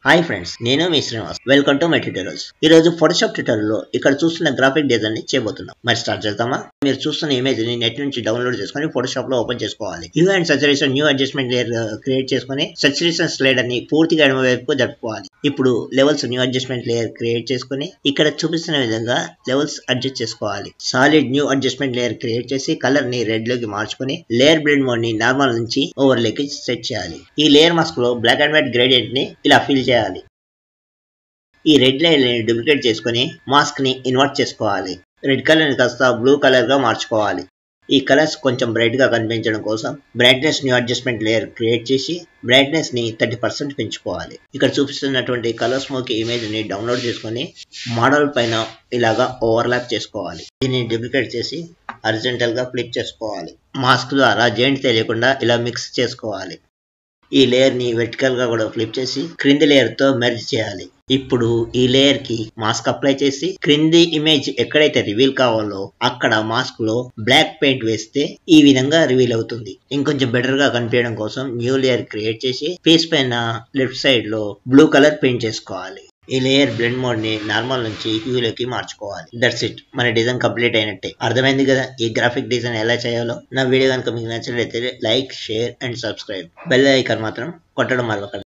Hi friends, నేను మీ Srinivas. Welcome to my tutorials. ఈ రోజు ఫోటోషాప్ ట్యూటోరియల్ లో ఇక్కడ చూస్తున్న గ్రాఫిక్ డిజైన్ ని చేయబోతున్నాం. మరి స్టార్ట్ చేద్దామా? మీరు చూస్తున్న ఇమేజ్ ని నెట్ నుంచి డౌన్లోడ్ చేసుకుని ఫోటోషాప్ లో ఓపెన్ చేసుకోవాలి. Hue and saturation new adjustment layer create చేసుకుని సచురేషన్ స్లైడర్ ని పూర్తిగా ఎడమ వైపు జరుపుకోవాలి. ఇప్పుడు levels new adjustment layer create చేసుకుని ఇక్కడ చూపిస్తున్న విధంగా లెవెల్స్ అడ్జస్ట్ చేసుకోవాలి. Solid new adjustment layer create చేసి కలర్ ని రెడ్ లోకి మార్చుకుని లేయర్ బ్లెండ్ మోడ్ ని నార్మల్ నుంచి ఓవర్ లోకి సెట్ చేయాలి. ఈ లేయర్ మాస్క్ లో బ్లాక్ అండ్ వైట్ గ్రేడియంట్ ని ఇలా ఫిల్ చేయాలి. ఈ రెడ్ లైన్ ని డూప్లికేట్ చేసుకుని మాస్క్ ని ఇన్వర్ట్ చేసుకోవాలి. రెడ్ కలర్ ని కాస్త బ్లూ కలర్ గా మార్చుకోవాలి. ఈ కలర్స్ కొంచెం బ్రైట్ గా కనిపించడం కోసం brightness new adjustment layer create చేసి బ్రైట్నెస్ ని 30% పెంచుకోవాలి. ఇక్కడ చూపిస్తున్నటువంటి కలర్ స్మోక్ ఇమేజ్ ని డౌన్లోడ్ చేసుకుని మోడల్ పైన ఇలాగా ఓవర్లాప్ చేసుకోవాలి. దీన్ని డూప్లికేట్ చేసి హారిజాంటల్ గా ఫ్లిప్ చేసుకోవాలి. మాస్క్ ద్వారా జాయింట్ తెలియకుండా ఇలా మిక్స్ చేసుకోవాలి. ఈ లేయర్ ని వెర్టికల్ గా కూడా ఫ్లిప్ చేసి క్రింది లేయర్ తో మెర్జ్ చేయాలి. ఇప్పుడు ఈ లేయర్ కి మాస్క్ అప్లై చేసి క్రింది ఇమేజ్ ఎక్కడైతే రివీల్ కావాలో అక్కడ మాస్క్ లో బ్లాక్ పెయింట్ వేస్తే ఈ విధంగా రివీల్ అవుతుంది. ఇంకొంచెం బెటర్ గా కనిపించడం కోసం న్యూ లేయర్ క్రియేట్ చేసి ఫేస్ పైన లెఫ్ట్ సైడ్ లో బ్లూ కలర్ పెయింట్ చేసుకోవాలి. ఈ లేయర్ బ్లెండ్ మోడ్ ని నార్మల్ నుంచి హ్యూ లోకి మార్చుకోవాలి. దట్స్ ఇట్, మన డిజైన్ కంప్లీట్ అయినట్టే. అర్థమైంది కదా ఈ గ్రాఫిక్ డిజైన్ ఎలా చేయాలో? నా వీడియో కనుక మీకు నచ్చినట్లయితే like, share and subscribe. Bell icon మాత్రం కొట్టడం మరవకండి.